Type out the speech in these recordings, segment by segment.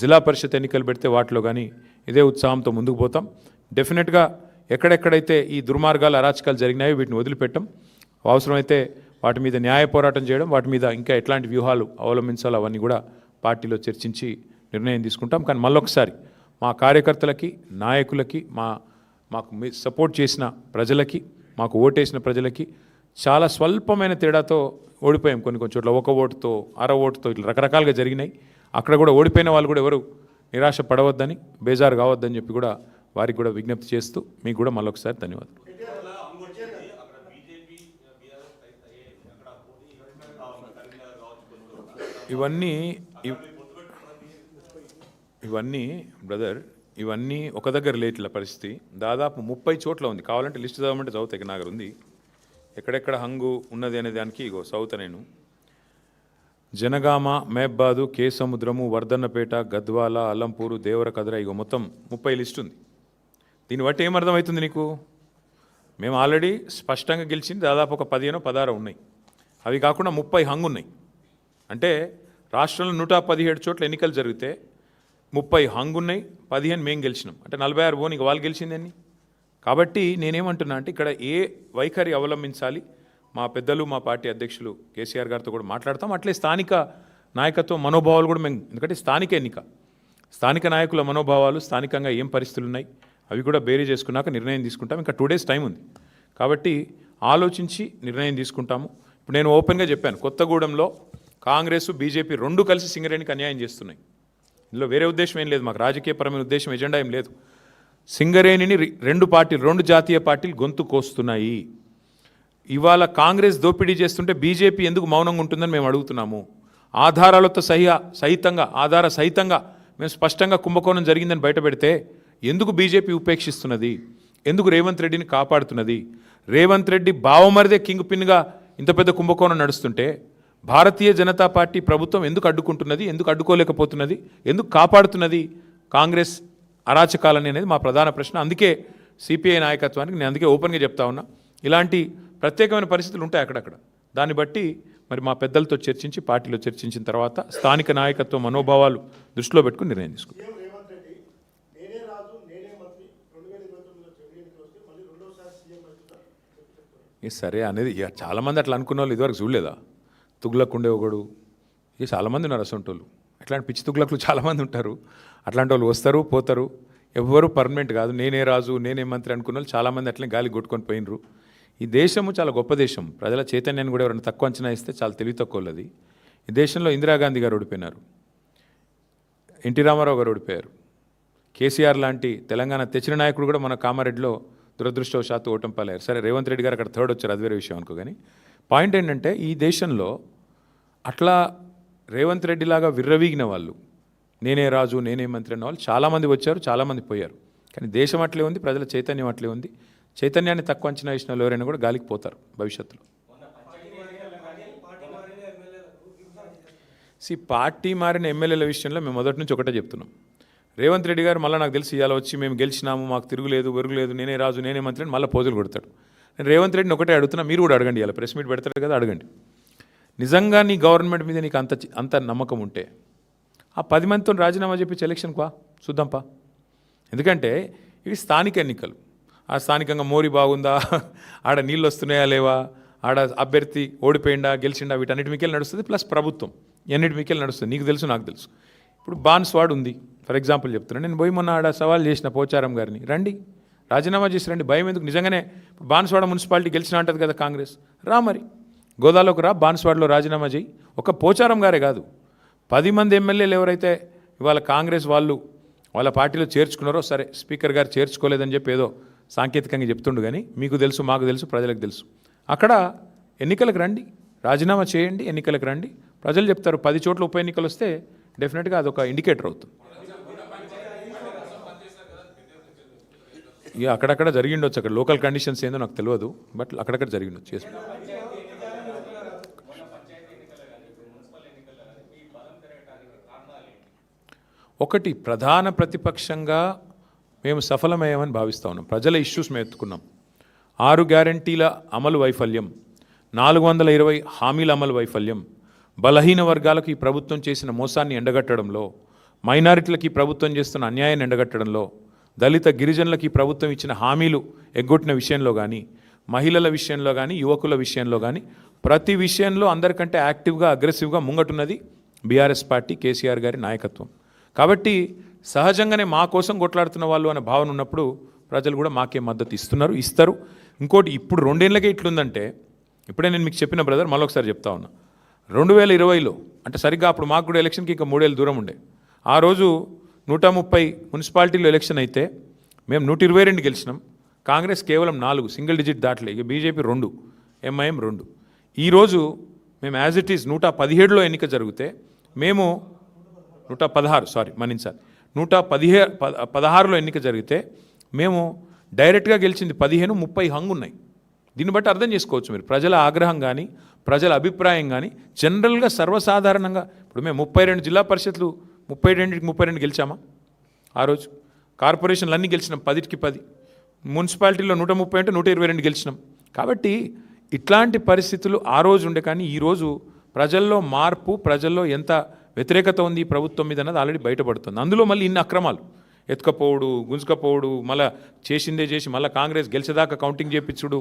జిల్లా పరిషత్ ఎన్నికలు పెడితే వాటిలో కానీ ఇదే ఉత్సాహంతో ముందుకు పోతాం. డెఫినెట్గా ఎక్కడెక్కడైతే ఈ దుర్మార్గాలు అరాచకాలు జరిగినాయో వీటిని వదిలిపెట్టం. అవసరమైతే వాటి మీద న్యాయ పోరాటం చేయడం, వాటి మీద ఇంకా ఎట్లాంటి వ్యూహాలు అవలంబించాలో అవన్నీ కూడా పార్టీలో చర్చించి నిర్ణయం తీసుకుంటాం. కానీ మళ్ళొకసారి మా కార్యకర్తలకి, నాయకులకి, మాకు సపోర్ట్ చేసిన ప్రజలకి, మాకు ఓటేసిన ప్రజలకి చాలా స్వల్పమైన తేడాతో ఓడిపోయాం. కొన్ని చోట్ల 1 ఓటుతో, అర ఓటుతో ఇట్లా రకరకాలుగా జరిగినాయి. అక్కడ కూడా ఓడిపోయిన వాళ్ళు కూడా ఎవరు నిరాశ పడవద్దని, బేజారు కావద్దని చెప్పి కూడా వారికి కూడా విజ్ఞప్తి చేస్తూ మీకు కూడా మళ్ళొకసారి ధన్యవాదాలు. ఇవన్నీ బ్రదర్, ఇవన్నీ ఒక దగ్గర లేట్ల పరిస్థితి దాదాపు 30 చోట్ల ఉంది. కావాలంటే లిస్ట్ చదవమంటే చదువుతాయి. నాకు ఉంది ఎక్కడెక్కడ హంగు ఉన్నది అనే దానికి. ఇగో చదువుతా నేను. జనగామ, మేబ్బాదు, కేసముద్రము, వర్ధన్నపేట, గద్వాల, అల్లంపూరు, దేవరకద్ర, ఇగో మొత్తం 30 లిస్ట్ ఉంది. దీన్ని బట్టి ఏమర్థమవుతుంది నీకు? మేము ఆల్రెడీ స్పష్టంగా గెలిచింది దాదాపు ఒక 15-16 ఉన్నాయి. అవి కాకుండా 30 హంగు ఉన్నాయి. అంటే రాష్ట్రంలో 117 చోట్ల ఎన్నికలు జరిగితే 30 హంగు ఉన్నాయి, 15 మేము గెలిచినాం. అంటే 46 పోనీ వాళ్ళు గెలిచిందని. కాబట్టి నేనేమంటున్నా అంటే ఇక్కడ ఏ వైఖరి అవలంబించాలి, మా పెద్దలు, మా పార్టీ అధ్యక్షులు కేసీఆర్ గారితో కూడా మాట్లాడతాం. అట్లే స్థానిక నాయకత్వ మనోభావాలు కూడా మేము, ఎందుకంటే స్థానిక ఎన్నిక, స్థానిక నాయకుల మనోభావాలు, స్థానికంగా ఏం పరిస్థితులు ఉన్నాయి అవి కూడా బేరీ చేసుకున్నాక నిర్ణయం తీసుకుంటాం. ఇంకా 2 days టైం ఉంది కాబట్టి ఆలోచించి నిర్ణయం తీసుకుంటాము. ఇప్పుడు నేను ఓపెన్గా చెప్పాను, కొత్తగూడెంలో కాంగ్రెస్, బీజేపీ 2 కలిసి సింగరేణికి అన్యాయం చేస్తున్నాయి. ఇందులో వేరే ఉద్దేశం ఏం లేదు, మాకు రాజకీయపరమైన ఉద్దేశం, ఎజెండా ఏం లేదు. సింగరేణిని 2 జాతీయ పార్టీలు గొంతు కోస్తున్నాయి. ఇవాళ కాంగ్రెస్ దోపిడీ చేస్తుంటే బీజేపీ ఎందుకు మౌనంగా ఉంటుందని మేము అడుగుతున్నాము. ఆధారాలతో ఆధార సహితంగా మేము స్పష్టంగా కుంభకోణం జరిగిందని బయటపెడితే ఎందుకు బీజేపీ ఉపేక్షిస్తున్నది? ఎందుకు రేవంత్ రెడ్డిని కాపాడుతున్నది? రేవంత్ రెడ్డి బావమరిదే కింగ్ పిన్గా ఇంత పెద్ద కుంభకోణం నడుస్తుంటే భారతీయ జనతా పార్టీ ప్రభుత్వం ఎందుకు అడ్డుకుంటున్నది? ఎందుకు అడ్డుకోలేకపోతున్నది? ఎందుకు కాపాడుతున్నది కాంగ్రెస్ అరాచకాలని అనేది మా ప్రధాన ప్రశ్న. అందుకే సిపిఐ నాయకత్వానికి నేను అందుకే ఓపెన్గా చెప్తా ఉన్నా, ఇలాంటి ప్రత్యేకమైన పరిస్థితులు ఉంటాయి అక్కడక్కడ. దాన్ని బట్టి మరి మా పెద్దలతో చర్చించి, పార్టీలో చర్చించిన తర్వాత స్థానిక నాయకత్వ మనోభావాలు దృష్టిలో పెట్టుకుని నిర్ణయం తీసుకుంటాం. సరే అనేది చాలామంది అట్లా అనుకున్న వాళ్ళు ఇదివరకు చూడలేదా? తుగ్లక్ ఉండే ఒకడు, ఇక చాలామంది ఉన్నారు అసొంటోళ్ళు. అట్లాంటి పిచ్చి తుగ్లక్లు చాలామంది ఉంటారు. అట్లాంటి వాళ్ళు వస్తారు, పోతారు. ఎవ్వరూ పర్మనెంట్ కాదు. నేనే రాజు, నేనే మంత్రి అనుకున్న వాళ్ళు చాలామంది అట్లనే గాలి కొట్టుకొని పోయినరు. ఈ దేశము చాలా గొప్ప దేశం. ప్రజల చైతన్యాన్ని కూడా ఎవరైనా తక్కువ అంచనా ఇస్తే చాలా తెలివి తక్కువది. ఈ దేశంలో ఇందిరాగాంధీ గారు ఓడిపోయినారు, ఎన్టీ రామారావు గారు ఓడిపోయారు, కేసీఆర్ లాంటి తెలంగాణ తెచ్చిన నాయకుడు కూడా మన కామారెడ్డిలో దురదృష్టవశాత్తు ఓటమి పాలయ్యారు. సరే రేవంత్ రెడ్డి గారు అక్కడ 3rd వచ్చారు, అది వేరే విషయం అనుకో. కానీ పాయింట్ ఏంటంటే ఈ దేశంలో అట్లా రేవంత్ రెడ్డి లాగా విర్రవీగిన వాళ్ళు, నేనే రాజు, నేనే మంత్రి అన్న వాళ్ళు చాలామంది వచ్చారు, చాలామంది పోయారు. కానీ దేశం అట్లే ఉంది, ప్రజల చైతన్యం అట్లే ఉంది. చైతన్యాన్ని తక్కువ అంచనా వేసిన వాళ్ళు ఎవరైనా కూడా గాలికి పోతారు భవిష్యత్తులో. పార్టీ మారిన ఎమ్మెల్యేల విషయంలో మేము మొదటి నుంచి ఒకటే చెప్తున్నాం. రేవంత్ రెడ్డి గారు మళ్ళీ నాకు తెలిసి ఇవాళ వచ్చి మేము గెలిచినాము, మాకు తిరుగులేదు, వెరుగులేదు, నేనే రాజు, నేనే మంత్రి అని మళ్ళీ పోజులు కొడతాడు. నేను రేవంత్ రెడ్డిని ఒకటే అడుగుతున్నా, మీరు కూడా అడగండి. ఇలా ప్రెస్ మీట్ పెడతారు కదా, అడగండి. నిజంగా నీ గవర్నమెంట్ మీద నీకు అంత నమ్మకం ఉంటే ఆ 10 మందితో రాజీనామా చెప్పించి ఎలక్షన్కి చూద్దాంపా. ఎందుకంటే ఇవి స్థానిక ఎన్నికలు. ఆ స్థానికంగా మోరీ బాగుందా, ఆడ నీళ్ళు వస్తున్నాయా లేవా, ఆడ అభ్యర్థి ఓడిపోయిందా గెలిచిండా, వీటన్నిటి మీకెళ్ళి నడుస్తుంది. ప్లస్ ప్రభుత్వం ఎన్నిటి మీకెళ్ళి నడుస్తుంది. నీకు తెలుసు, నాకు తెలుసు. ఇప్పుడు బాన్స్వాడ్ ఉంది ఫర్ ఎగ్జాంపుల్ చెప్తున్నాను. నేను పోయి మొన్న ఆడ సవాల్ చేసిన పోచారం గారిని, రండి రాజీనామా చేసి రండి, భయం ఎందుకు? నిజంగానే బాన్స్వాడ మున్సిపాలిటీ గెలిచిన అంటది కదా కాంగ్రెస్, రా మరి గోదాలోకి రా, బాన్స్వాడలో రాజీనామా చేయి. ఒక పోచారం గారే కాదు, 10 మంది ఎమ్మెల్యేలు ఎవరైతే ఇవాళ కాంగ్రెస్ వాళ్ళు వాళ్ళ పార్టీలో చేర్చుకున్నారో, సరే స్పీకర్ గారు చేర్చుకోలేదని చెప్పి ఏదో సాంకేతికంగా చెప్తుండు. కానీ మీకు తెలుసు, మాకు తెలుసు, ప్రజలకు తెలుసు. అక్కడ ఎన్నికలకు రండి, రాజీనామా చేయండి, ఎన్నికలకు రండి, ప్రజలు చెప్తారు. 10 చోట్ల ఉప ఎన్నికలు వస్తే డెఫినెట్గా అదొక ఇండికేటర్ అవుతుంది. ఇక అక్కడక్కడ జరిగిండొచ్చు, అక్కడ లోకల్ కండిషన్స్ ఏందో నాకు తెలియదు, బట్ అక్కడక్కడ జరిగిండొచ్చు. ఒకటి, ప్రధాన ప్రతిపక్షంగా మేము సఫలమయ్యామని భావిస్తూ ఉన్నాం. ప్రజల ఇష్యూస్ మేము ఎత్తుకున్నాం. 6 గ్యారంటీల అమలు వైఫల్యం, 420 హామీల అమలు వైఫల్యం, బలహీన వర్గాలకు ఈ ప్రభుత్వం చేసిన మోసాన్ని ఎండగట్టడంలో, మైనారిటీలకి ప్రభుత్వం చేస్తున్న అన్యాయాన్ని ఎండగట్టడంలో, దళిత గిరిజనులకి ప్రభుత్వం ఇచ్చిన హామీలు ఎగ్గొట్టిన విషయంలో కానీ, మహిళల విషయంలో కానీ, యువకుల విషయంలో కానీ ప్రతి విషయంలో అందరికంటే యాక్టివ్గా అగ్రెసివ్గా ముంగటున్నది బీఆర్ఎస్ పార్టీ, కేసీఆర్ గారి నాయకత్వం. కాబట్టి సహజంగానే మా కోసం కొట్లాడుతున్న వాళ్ళు అనే భావన ఉన్నప్పుడు ప్రజలు కూడా మాకే మద్దతు ఇస్తారు. ఇంకోటి ఇప్పుడు 2 ఏళ్ళకే ఇట్లుందంటే, ఇప్పుడే నేను మీకు చెప్పిన బ్రదర్, మళ్ళొకసారి చెప్తా ఉన్నా. 2020లో అంటే సరిగ్గా అప్పుడు మాకు కూడా ఎలక్షన్కి ఇంకా 3 ఏళ్ళు దూరం ఉండే. ఆ రోజు 130 మున్సిపాలిటీలో ఎలక్షన్ అయితే మేము 122 గెలిచినాం. కాంగ్రెస్ కేవలం 4, సింగిల్ డిజిట్ దాటలే. ఇక బీజేపీ 2, ఎంఐఎం 2. ఈరోజు మేము యాజ్ ఇట్ ఈజ్ 117లో ఎన్నిక జరిగితే మేము 116లో ఎన్నిక జరిగితే మేము డైరెక్ట్గా గెలిచింది 15, 30 హంగు ఉన్నాయి. దీన్ని బట్టి అర్థం చేసుకోవచ్చు మీరు ప్రజల ఆగ్రహం కానీ, ప్రజల అభిప్రాయం కానీ. జనరల్గా సర్వసాధారణంగా ఇప్పుడు మేము 32 జిల్లా పరిషత్లు 32 గెలిచామా ఆ రోజు? కార్పొరేషన్లు అన్నీ గెలిచినాం 10కి 10. మున్సిపాలిటీలో 130 అంటే 122 గెలిచినాం. కాబట్టి ఇట్లాంటి పరిస్థితులు ఆ రోజు ఉండే. కానీ ఈరోజు ప్రజల్లో మార్పు, ప్రజల్లో ఎంత వ్యతిరేకత ఉంది ఈ ప్రభుత్వం మీద అన్నది ఆల్రెడీ బయటపడుతుంది. అందులో మళ్ళీ ఇన్ని అక్రమాలు, ఎత్తుకపోవడు, గుంజుకపోవడు, మళ్ళీ చేసిందే చేసి మళ్ళీ కాంగ్రెస్ గెలిచేదాకా కౌంటింగ్ చేయించుడు.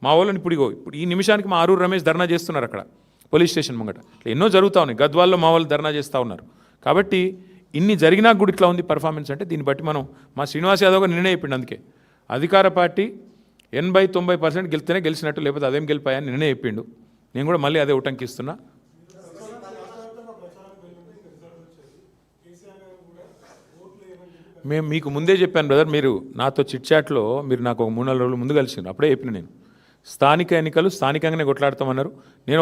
మా వాళ్ళని ఇప్పుడు ఈ నిమిషానికి మా ఆరూరు రమేష్ ధర్నా చేస్తున్నారు అక్కడ పోలీస్ స్టేషన్ ముంగట. ఎన్నో జరుగుతూ ఉన్నాయి. గద్వాల్లో మా వాళ్ళు ధర్నా చేస్తూ ఉన్నారు. కాబట్టి ఇన్ని జరిగినా కూడా ఇట్లా ఉంది పర్ఫార్మెన్స్ అంటే దీన్ని బట్టి మనం మా శ్రీనివాస్ యాదవ్ గారు నిర్ణయం చెప్పిండు. అందుకే అధికార పార్టీ 80-90% గెలిస్తేనే గెలిచినట్టు, లేకపోతే అదేం గెలిపాయని నిర్ణయం చెప్పిండు. నేను కూడా మళ్ళీ అదే ఉటంకిస్తున్నా. మేము మీకు ముందే చెప్పాను బ్రదర్, మీరు నాతో చిట్చాట్లో మీరు నాకు ఒక 3-4 రోజులు ముందు కలిసిండ్రు. అప్పుడే చెప్పిన నేను స్థానిక ఎన్నికలు స్థానికంగానే కొట్లాడతామన్నారు. నేను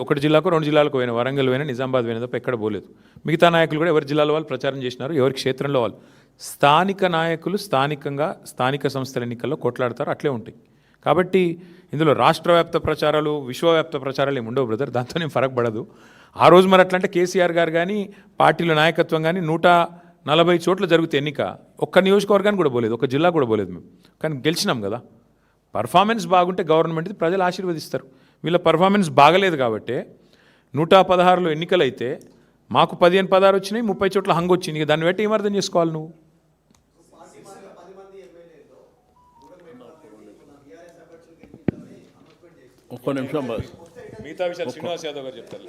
ఒకటి జిల్లాకు 2 జిల్లాలకు పోయినా, వరంగల్ పోయినా, నిజామాబాద్ పోయినా తప్ప ఎక్కడ పోలేదు. మిగతా నాయకులు కూడా ఎవరి జిల్లాలో వాళ్ళు ప్రచారం చేసినారు, ఎవరి క్షేత్రంలో వాళ్ళు. స్థానిక నాయకులు స్థానికంగా స్థానిక సంస్థల ఎన్నికల్లో కొట్లాడతారు, అట్లే ఉంటాయి. కాబట్టి ఇందులో రాష్ట్ర వ్యాప్త ప్రచారాలు, విశ్వవ్యాప్త ప్రచారాలు ఏమి ఉండవు బ్రదర్, దాంతో ఏం ఫరక్ పడదు. ఆ రోజు మరి అట్లంటే కేసీఆర్ గారు కానీ, పార్టీల నాయకత్వం కానీ 140 చోట్ల జరిగితే ఎన్నిక, ఒక్క నియోజకవర్గానికి కూడా పోలేదు, ఒక జిల్లా కూడా పోలేదు మేము. కానీ గెలిచినాం కదా. పర్ఫార్మెన్స్ బాగుంటే గవర్నమెంట్ది ప్రజలు ఆశీర్వదిస్తారు. వీళ్ళ పర్ఫార్మెన్స్ బాగలేదు కాబట్టి 116లో ఎన్నికలు అయితే మాకు 15-16 వచ్చినాయి, 30 చోట్ల హంగు వచ్చింది. దాన్ని బట్టి ఏం అర్థం చేసుకోవాలి నువ్వు? ఒక్క నిమిషం మిగతా విషయాలు శ్రీనివాస్ యాదవ్ గారు చెప్తారు.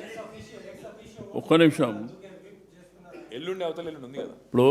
ఒక్క నిమిషం. ఎల్లుండి అవతల ఎల్లుండి ఉంది కదా. ఇప్పుడు